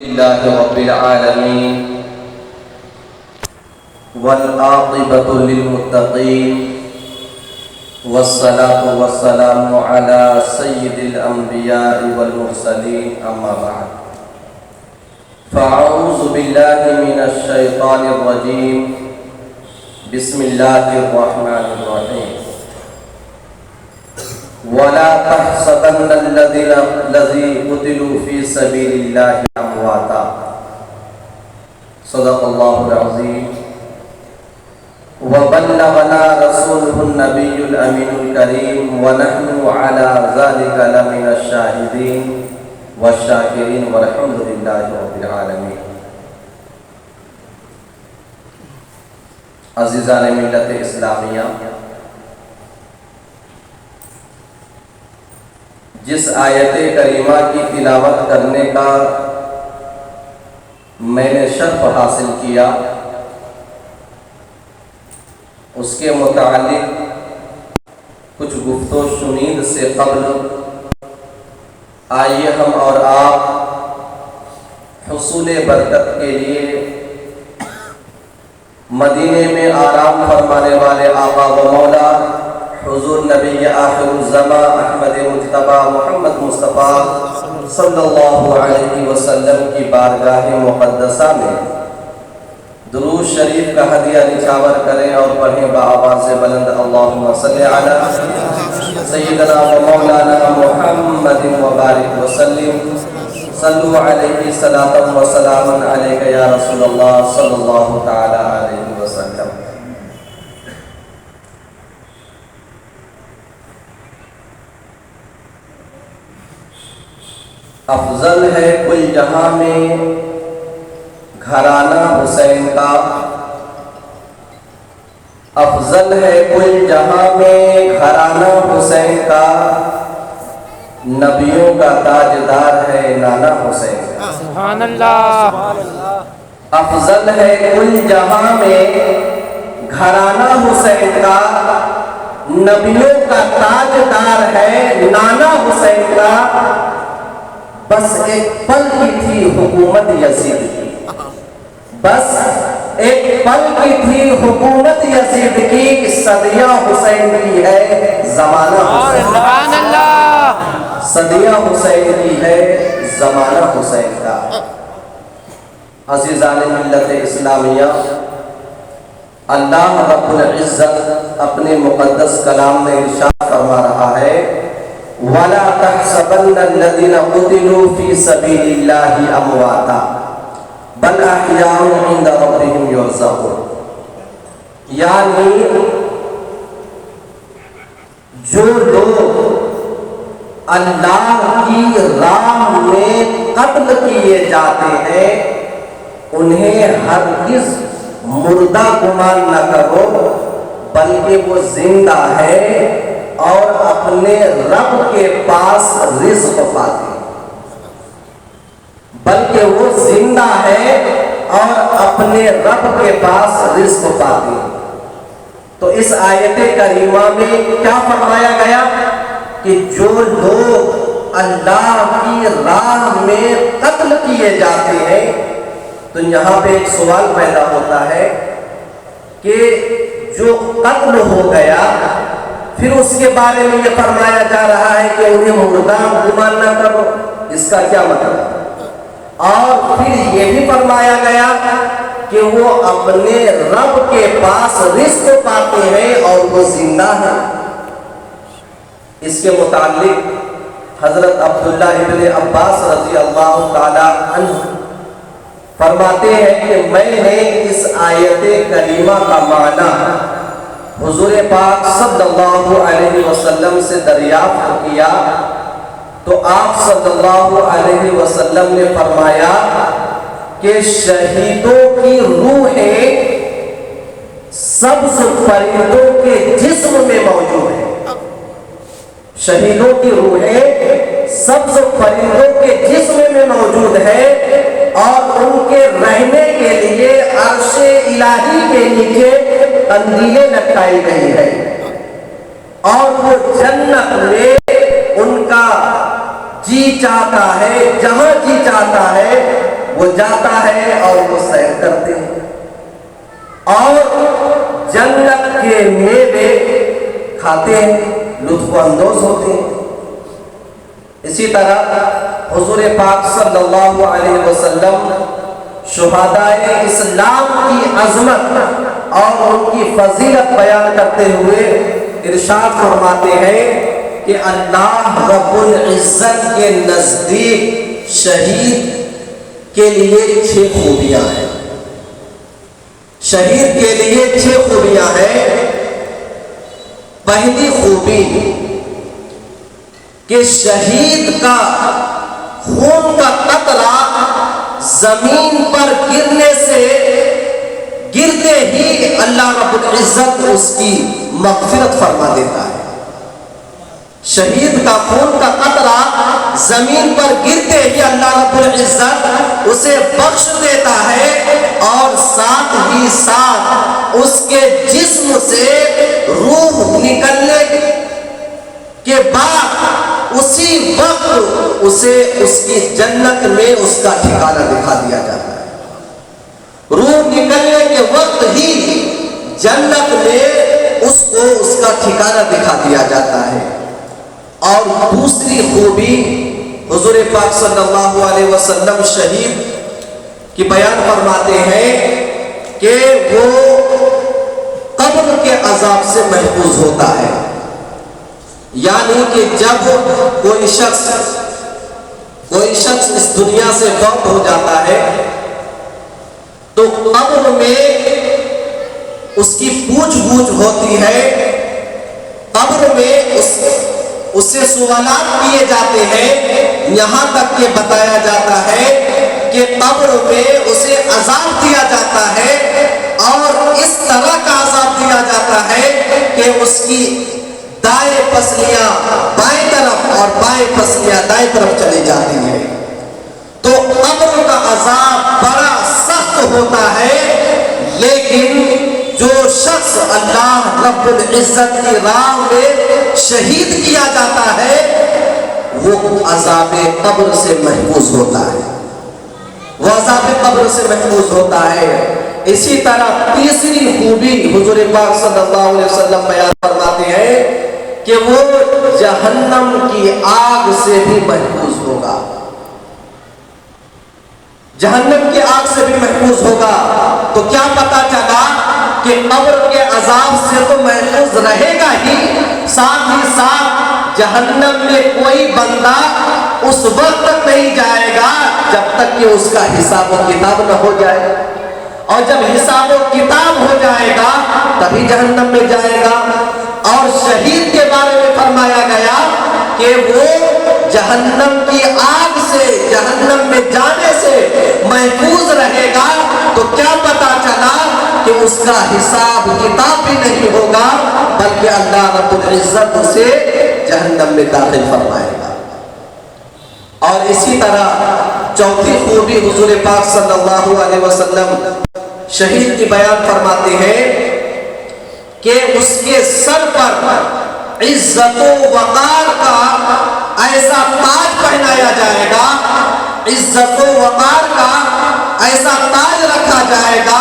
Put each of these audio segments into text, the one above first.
لله رب العالمين والعاقبة للمتقين والصلاة والسلام على سيد الأنبياء والمرسلين أما بعد فأعوذ بالله من الشيطان الرجيم بسم الله الرحمن الرحيم ولا تحسبن الذين قتلوا في سبيل الله أمواتا صدق الله العظيم وبلغنا رسوله النبي الأمين الكريم ونحن على ذلك لمن الشاهدين والشاكرين والحمد لله رب العالمين. عزیزان ملت اسلامیہ، جس آیت کریمہ کی تلاوت کرنے کا میں نے شرف حاصل کیا، اس کے متعلق کچھ گفت و شنید سے قبل آئیے ہم اور آپ حصول برکت کے لیے مدینے میں آرام فرمانے والے آقا و مولا حضور نبی آخر الزمان احمد مجتبی محمد مصطفیٰ صلی اللہ علیہ وسلم کی بارگاہ مقدسہ میں درود شریف کا ہدیہ نچھاور کریں اور پڑھیں بآواز بلند اللہم صلی علی سیدنا و مولانا محمد وبارک وسلم صلو علیہ صلاۃ و سلام علیک یا رسول اللہ صلی اللہ تعالی علیہ وسلم. افضل ہے کل جہاں میں گھرانہ حسین کا، افضل ہے کل جہاں میں گھرانہ حسین کا، نبیوں کا تاجدار ہے نانا حسین کا. سبحان اللہ. افضل ہے کل جہاں میں گھرانہ حسین کا، نبیوں کا تاجدار ہے نانا حسین کا. بس ایک پل کی تھی حکومت یزید کی، بس ایک پل کی تھی حکومت یزید کی، صدیہ حسین کی ہے زمانہ حسین. سبحان اللہ. صدیہ حسین کی ہے زمانہ حسین کا. عزیزان ملت اسلامیہ، اللہ رب العزت اپنے مقدس کلام میں ارشاد فرما رہا ہے وَلَا تَحْسَبَنَّ الَّذِينَ قُتِلُوا فِي سَبِيلِ اللَّهِ أَمْوَاتًا بَلْ أَحْيَاءٌ عِندَ رَبِّهِمْ يُرْزَقُونَ. یعنی جو لوگ اللہ کی راہ میں قتل کیے جاتے ہیں انہیں ہرگز مردہ گمان نہ کرو، بلکہ وہ زندہ ہے اور اپنے رب کے پاس رزق پاتے ہیں. بلکہ وہ زندہ ہے اور اپنے رب کے پاس رزق پاتے ہیں. تو اس آیت کریمہ میں کیا فرمایا گیا کہ جو لوگ اللہ کی راہ میں قتل کیے جاتے ہیں، تو یہاں پہ ایک سوال پیدا ہوتا ہے کہ جو قتل ہو گیا پھر اس کے بارے میں یہ فرمایا جا رہا ہے کہ انہیں مردہ گمان نہ کرو، اس کا کیا مطلب؟ اور پھر یہ بھی فرمایا گیا کہ وہ اپنے رب کے پاس رزق پاتے ہیں اور وہ زندہ ہیں. اس کے متعلق حضرت عبداللہ ابن عباس رضی اللہ تعالی عنہ فرماتے ہیں کہ میں نے اس آیت کریمہ کا معنی حضور پاک صلی اللہ علیہ وسلم سے دریافت کیا تو آپ صلی اللہ علیہ وسلم نے فرمایا کہ شہیدوں کی روحیں سبز پرندوں کے جسم میں موجود ہیں. شہیدوں کی روحیں سبز پرندوں کے جسم میں موجود ہے اور ان کے رہنے کے لیے عرش الہی کے نیچے قندیلیں لٹکائی گئی ہے اور وہ جنت میں ان کا جی چاہتا ہے، جہاں جی چاہتا ہے جاتا ہے اور وہ سیر کرتے ہیں اور جنت کے میوے کھاتے ہیں، لطف اندوز ہوتے ہیں۔ اسی طرح حضور پاک صلی اللہ علیہ وسلم شہدائے اسلام کی عظمت اور ان کی فضیلت بیان کرتے ہوئے ارشاد فرماتے ہیں کہ اللہ رب العزت کے نزدیک شہید کے لیے 6 خوبیاں ہیں۔ شہید کے لیے 6 خوبیاں ہیں۔ پہلی خوبی کہ شہید کا خون کا قطرہ زمین پر گرنے سے گرتے ہی اللہ رب العزت اس کی مغفرت فرما دیتا ہے۔ شہید کا خون کا قطرہ زمین پر گرتے ہی اللہ رب العزت اسے بخش دیتا ہے اور ساتھ ہی ساتھ اس کے جسم سے روح نکلنے کے بعد اسی وقت اسے اس کی جنت میں اس کا ٹھکانہ دکھا دیا جاتا ہے۔ روح نکلنے کے وقت ہی جنت میں اس کو اس کا ٹھکانہ دکھا دیا جاتا ہے۔ اور دوسری خوبی حضور پاک صلی اللہ علیہ وسلم شہید کی بیان فرماتے ہیں کہ وہ قبر کے عذاب سے محفوظ ہوتا ہے۔ یعنی کہ جب کوئی شخص اس دنیا سے فوت ہو جاتا ہے تو قبر میں اس کی پوچھ گچھ ہوتی ہے، قبر میں اسے سوالات کیے جاتے ہیں، یہاں تک کہ بتایا جاتا ہے کہ قبر میں اسے عذاب دیا جاتا ہے اور اس طرح کا عذاب دیا جاتا ہے کہ اس کی دائیں پسلیاں بائیں طرف اور بائیں پسلیاں دائیں طرف چلی جاتی ہیں۔ تو قبر کا عذاب بڑا سخت ہوتا ہے، لیکن جو شخص اللہ رب العزت کی راہ میں شہید کیا جاتا ہے وہ عذاب قبر سے محفوظ ہوتا ہے، وہ عذاب قبر سے محفوظ ہوتا ہے۔ اسی طرح تیسری خوبی حضور پاک صلی اللہ علیہ وسلم بیان فرماتے ہیں کہ وہ جہنم کی آگ سے بھی محفوظ ہوگا، جہنم کی آگ سے بھی محفوظ ہوگا۔ تو کیا پتا چلا کہ قبر کے عذاب سے تو محفوظ رہے گا ہی، ساتھ ہی ساتھ جہنم میں کوئی بندہ اس وقت تک نہیں جائے گا جب تک کہ اس کا حساب و کتاب نہ ہو جائے، اور جب حساب و کتاب ہو جائے گا تبھی جہنم میں جائے گا۔ اور شہید کے بارے میں فرمایا گیا کہ وہ جہنم کی آگ سے، جہنم میں جانے سے محفوظ رہے گا۔ تو کیا پتا چلا کہ اس کا حساب کتاب بھی نہیں ہوگا بلکہ اللہ رب العزت اسے جہنم میں داخل فرمائے گا۔ اور اسی طرح چوتھی خوبی حضور پاک صلی اللہ علیہ وسلم شہید کی بیان فرماتے ہیں کہ اس کے سر پر عزت و وقار کا ایسا تاج پہنایا جائے گا، عزت و وقار کا ایسا تاج رکھا جائے گا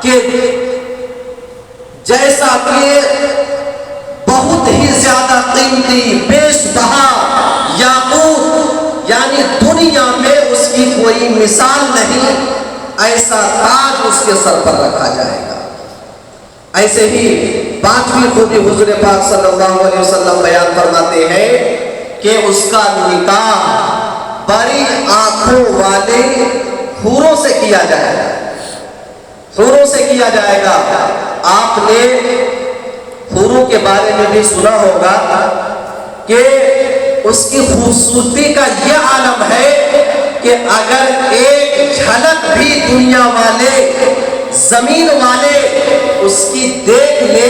کہ جیسا کہ بہت ہی زیادہ قیمتی بیش بہا یاقوت، یعنی دنیا میں اس کی کوئی مثال نہیں، ایسا تاج اس کے سر پر رکھا جائے گا۔ ایسے ہی پانچویں خوبی حضور پاک صلی اللہ علیہ وسلم بیان فرماتے ہیں کہ اس کا نکاح بڑی آنکھوں والے حوروں سے کیا جائے گا، حوروں سے کیا جائے گا۔ آپ نے حوروں کے بارے میں بھی سنا ہوگا کہ اس کی خوبصورتی کا یہ عالم ہے کہ اگر ایک جھلک بھی دنیا والے، زمین والے اس کی دیکھ لے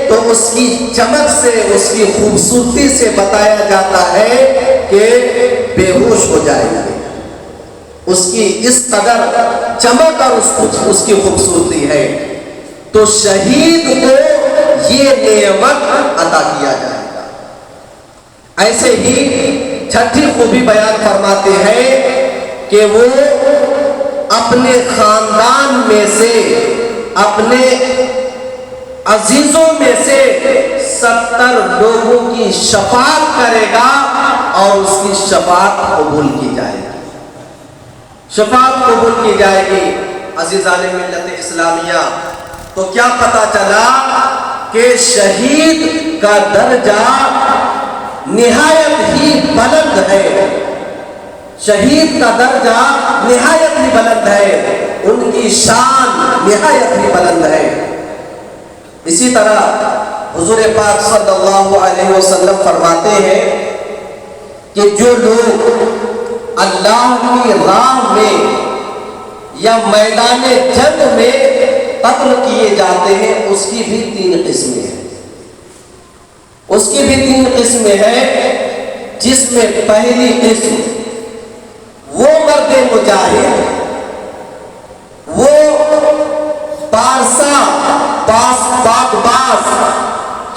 تو اس کی چمک سے، اس کی خوبصورتی سے بتایا جاتا ہے کہ بے ہوش ہو جائے گا۔ اس کی اس قدر چمک اور اس کی خوبصورتی ہے۔ تو شہید کو یہ نعمت عطا کیا جائے گا۔ ایسے ہی چھٹی خوبی بیان فرماتے ہیں کہ وہ اپنے خاندان میں سے اپنے عزیزوں میں سے 70 لوگوں کی شفاعت کرے گا اور اس کی شفاعت قبول کی جائے گی، شفاعت قبول کی جائے گی۔ عزیزان ملت اسلامیہ، تو کیا پتہ چلا کہ شہید کا درجہ نہایت ہی بلند ہے، شہید کا درجہ نہایت ہی بلند ہے، ان کی شان نہایت ہی بلند ہے۔ اسی طرح حضور پاک صلی اللہ علیہ وسلم فرماتے ہیں کہ جو لوگ اللہ کی راہ میں یا میدان جنگ میں قتل کیے جاتے ہیں اس کی بھی 3 قسمیں ہیں، اس کی بھی 3 قسمیں ہیں، جس میں پہلی قسم وہ مرد مجاہد، وہ پارسا پاک باز،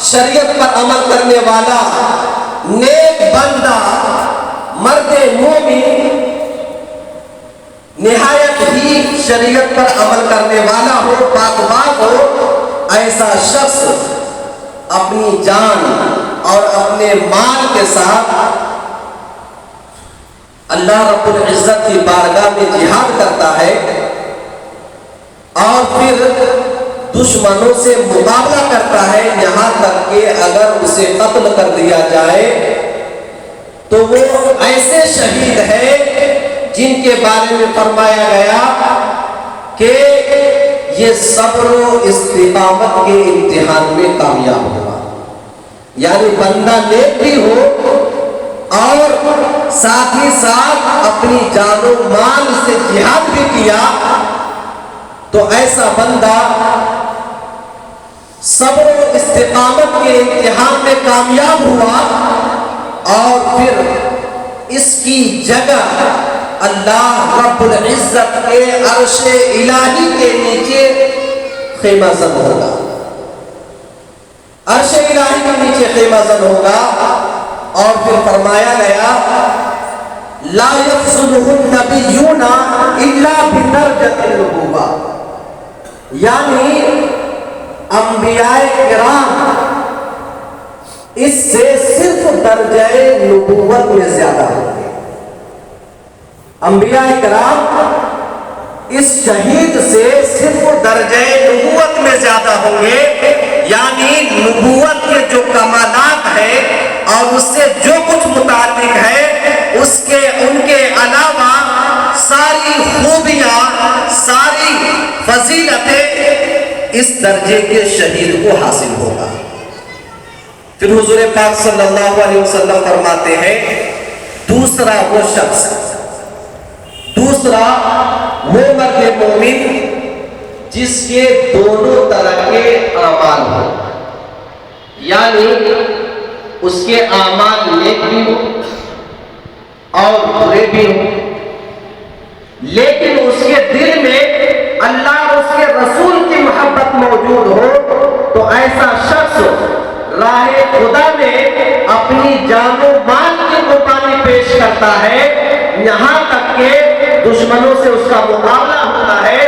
شریعت پر عمل کرنے والا، نیک بندہ، مرد مومن، نہایت ہی شریعت پر عمل کرنے والا ہو، پاک باز ہو، ایسا شخص اپنی جان اور اپنے مال کے ساتھ اللہ رب العزت کی بارگاہ میں جہاد کرتا ہے اور پھر دشمنوں سے مقابلہ کرتا ہے، یہاں تک کہ اگر اسے قتل کر دیا جائے تو وہ ایسے شہید ہے جن کے بارے میں فرمایا گیا کہ یہ صبر و استقامت کے امتحان میں کامیاب ہوگا، یعنی بندہ نیک بھی ہو اور ساتھ ہی ساتھ اپنی جان و مال سے جہاد بھی کیا تو ایسا بندہ صبر و استقامت کے امتحان میں کامیاب ہوا اور پھر اس کی جگہ اللہ رب العزت کے عرش الہی کے نیچے خیمہ زن ہوگا، عرش الہی کے نیچے خیمہ زن ہوگا۔ اور پھر فرمایا گیا لا يفضلہ النبیون الا بدرجۃ النبوہ، یعنی انبیاء کرام اس سے صرف درجہ نبوت میں زیادہ ہوں گے، انبیاء کرام اس شہید سے صرف درجہ نبوت میں زیادہ ہوں گے، یعنی نبوت کے جو کمالات ہیں اور اس سے جو کچھ متعلق ہے اس کے ان کے علاوہ ساری خوبیاں، ساری فضیلتیں اس درجے کے شہید کو حاصل ہوگا۔ پھر حضور پاک صلی اللہ علیہ وسلم فرماتے ہیں دوسرا وہ شخص، دوسرا وہ مرد مومن جس کے دونوں طرح کے اعمال ہوں، یعنی اس کے اعمال نیک بھی ہوں اور برے بھی ہوں، لیکن اس کے دل میں اللہ اور اس کے رسول کی محبت موجود ہو تو ایسا شخص راہ خدا میں اپنی جان و مال کی قربانی پیش کرتا ہے، یہاں تک کہ دشمنوں سے اس کا مقابلہ ہوتا ہے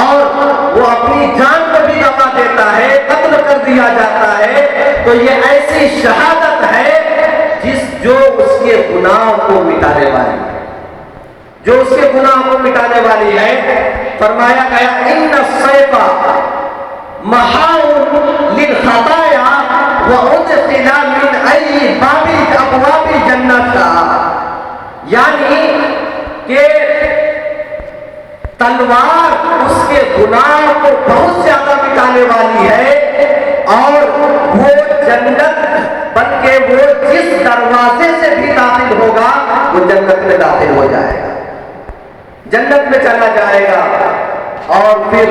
اور وہ اپنی جان کو بھی گنوا دیتا ہے، قتل کر دیا جاتا ہے، تو یہ ایسی شہادت ہے جو اس کے گناہوں کو مٹانے والی ہے، جو اس کے گناہوں کو مٹانے والی ہے۔ فرمایا گیا ان السیف محاؤ للخطایا وادخل من ای باب ابواب جنت، یعنی کہ تلوار اس کے گناہ کو بہت زیادہ مٹانے والی ہے اور وہ جنت بلکہ وہ جس دروازے سے بھی داخل ہوگا وہ جنت میں داخل ہو جائے گا، جنت میں چلا جائے گا۔ اور پھر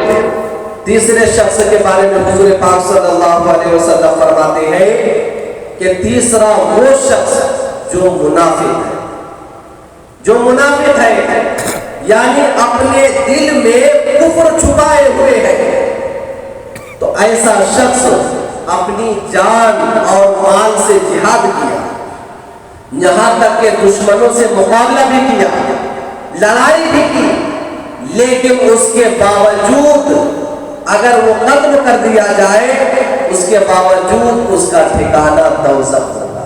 تیسرے شخص کے بارے میں حضور پاک صلی اللہ علیہ وسلم فرماتے ہیں کہ تیسرا وہ شخص جو منافق ہے، جو منافق ہے یعنی اپنے دل میں کفر چھپائے ہوئے ہے، تو ایسا شخص اپنی جان اور مال سے جہاد کیا، یہاں تک کہ دشمنوں سے مقابلہ بھی کیا، لڑائی بھی کی، لیکن اس کے باوجود اگر وہ قتل کر دیا جائے اس کے باوجود اس کا ٹھکانہ دوزخ ہوگا،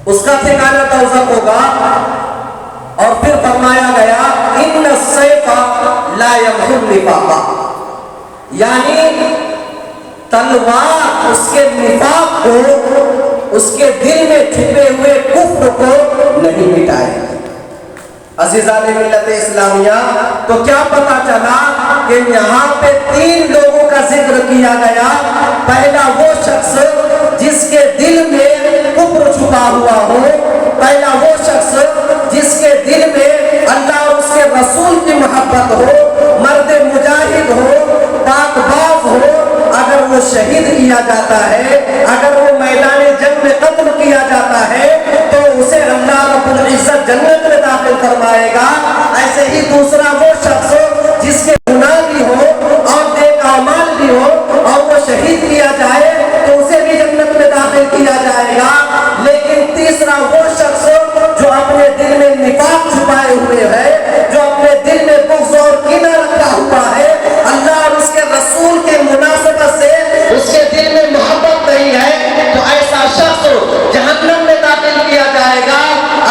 اس کا ٹھکانہ دوزخ ہوگا۔ اور پھر فرمایا گیا ان السیف لا یمحو النفاق، یعنی تلوار اس کے نفاق کو، اس کے دل میں چھپے ہوئے کفر کو نہیں مٹائے گی۔ عزیزان ملت اسلامیہ، تو کیا پتا چلا کہ یہاں پہ 3 لوگوں کا ذکر کیا گیا۔ پہلا وہ شخص جس کے دل میں کفر چھپا ہوا ہو، پہلا وہ شخص جس کے دل میں اللہ اور اس کے رسول کی محبت ہو، مرد مجاہد ہو، پاک باز ہو، اگر وہ شہید کیا جاتا ہے، اگر وہ میدان جنگ میں قتل کیا جاتا ہے تو اسے اللہ رب العزت جنت میں داخل فرمائے گا۔ ایسے ہی دوسرا وہ شخص جس کے گناہ بھی ہو اور نیک اعمال بھی ہو اور وہ شہید کیا جائے تو اسے بھی جنت میں داخل کیا جائے گا۔ لیکن تیسرا وہ شخص جو اپنے دل میں نفاق چھپائے ہوئے ہے، جو اپنے دل میں بغض اور کینہ رکھا ہوا ہے، اللہ اور اس کے رسول کے مناسبت سے اس کے دل میں محبت نہیں ہے، تو ایسا شخص جہنم میں داخل کیا جائے گا۔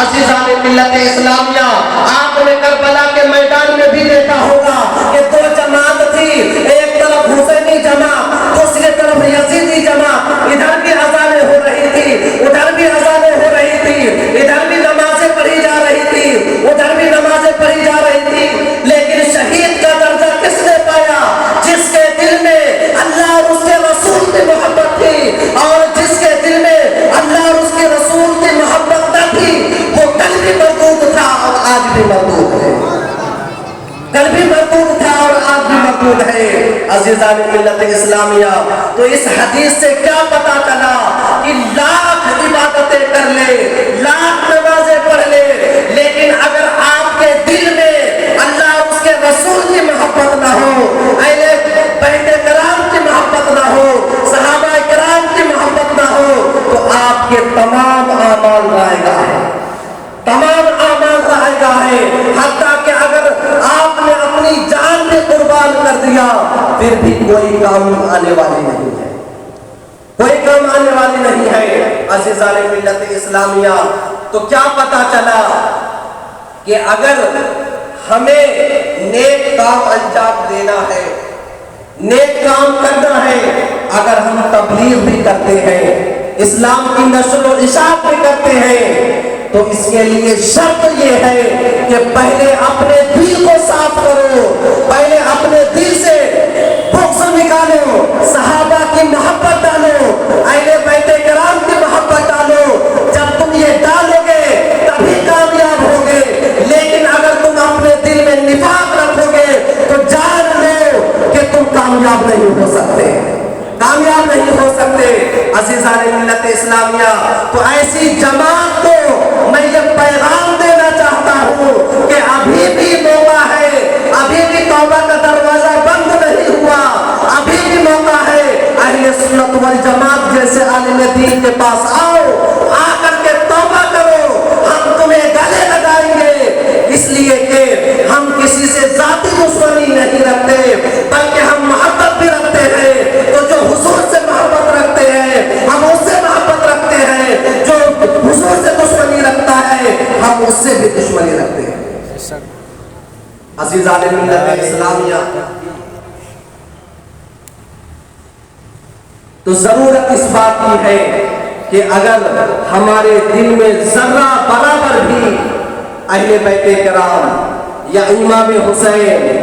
عزیزان ملت اسلامیہ، آپ نے کربلا کے میدان میں بھی دیکھا ہوگا کہ 2 جماعت تھی، ایک طرف حسینی جماعت، دوسری طرف یزیدی جماعت، ادھر بھی اذانیں ہو رہی تھی، ادھر بھی اذانیں ہو رہی تھی، ادھر بھی نمازیں پڑھی جا رہی تھی، ادھر بھی نمازیں پڑھی جا رہی تھی، لیکن شہید کا درجہ کس نے پایا؟ جس کے دل میں اللہ اور اس کے رسول کی محبت تھی، اور جس کے دل میں اللہ اور اس کے رسول کی محبت نہ تھی، وہ کل بھی مردود تھا اور آج بھی مردود ہے، کل بھی مردود تھا اور آج بھی مردود ہے۔ عزیزان ملت اسلامیہ، تو اس حدیث سے کیا پتا چلا کہ لاکھ عبادتیں کر لے، لاکھ نمازیں پڑھ لے، لیکن اگر آپ کے دل میں اللہ اور اس کے رسول کی محبت نہ ہو، اہل بیت کرام کی محبت نہ ہو، صحابہ کرام کی محبت نہ ہو، تو آپ کے تمام اعمال رائگاں ہیں، تمام اعمال رائگاں ہیں۔ حتیٰ کہ اگر آپ نے اپنی جان بھی قربان کر دیا پھر بھی کوئی کام آنے والی نہیں ہے، کوئی کام آنے والی نہیں ہے۔ عزیزان ملت اسلامیہ، تو کیا پتا چلا کہ اگر ہمیں نیک کام انجام دینا ہے، نیک کام کرنا ہے، اگر ہم تبلیغ بھی کرتے ہیں، اسلام کی نشر و اشاعت بھی کرتے ہیں، تو اس کے لیے شرط یہ ہے کہ پہلے اپنے دل کو صاف کرو، پہلے اپنے دل سے بغض نکالو، صحابہ کی محبت ڈالو، اہل بیت کرام کی محبت ڈالو۔ جب تم یہ ڈالو گے تبھی کامیاب ہوگے، لیکن اگر تم اپنے دل میں نفاق رکھو گے تو جان لو کہ تم کامیاب نہیں ہو سکتے، کامیاب نہیں ہو سکتے۔ عزیزان ملت اسلامیہ، تو ایسی جماعت کو میں یہ پیغام دینا چاہتا ہوں کہ ابھی بھی موقع ہے، ابھی بھی توبہ کا دروازہ بند نہیں ہوا، ابھی بھی موقع ہے۔ اہل سنت والجماعت جیسے عالم دین کے پاس آؤ، آ کر کے توبہ کرو، ہم تمہیں گلے لگائیں گے، اس لیے کہ ہم کسی سے ذاتی دشمنی نہیں رکھتے بلکہ ہم محبت بھی رکھتے ہیں۔ تو جو حضور سے محبت رکھتے ہیں ہم اس سے محبت رکھتے ہیں، جو حضور سے دشمنی رکھتا ہے ہم اس سے بھی دشمنی رکھتے ہیں۔ عزیزان ملت اسلامیہ، تو ضرورت اس بات کی ہے کہ اگر ہمارے دل میں ذرہ برابر بھی اہل بیت کرام یا امام حسین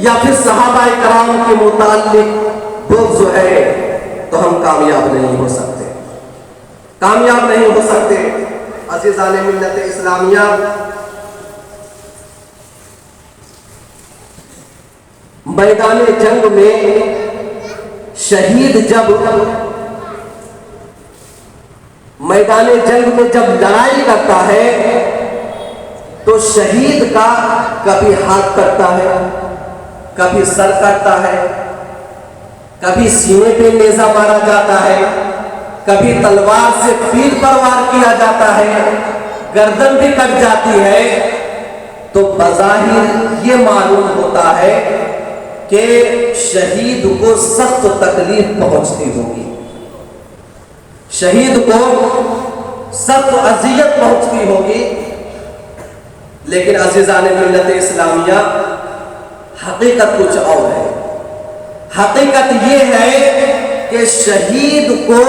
یا پھر صحابہ کرام کے متعلق بغض ہے تو ہم کامیاب نہیں ہو سکتے، کامیاب نہیں ہو سکتے۔ عزیزان ملت اسلامیہ، میدان جنگ میں شہید جب میدان جنگ میں جب لڑائی کرتا ہے تو شہید کا کبھی ہاتھ کٹتا ہے، کبھی سر کٹتا ہے، کبھی سینے پہ نیزہ مارا جاتا ہے، کبھی تلوار سے پیٹھ پر وار کیا جاتا ہے، گردن بھی کٹ جاتی ہے۔ تو بظاہر یہ معلوم ہوتا ہے کہ شہید کو سخت تکلیف پہنچتی ہوگی، شہید کو سخت اذیت پہنچتی ہوگی، لیکن عزیزان ملت اسلامیہ حقیقت کچھ اور ہے۔ حقیقت یہ ہے کہ شہید کو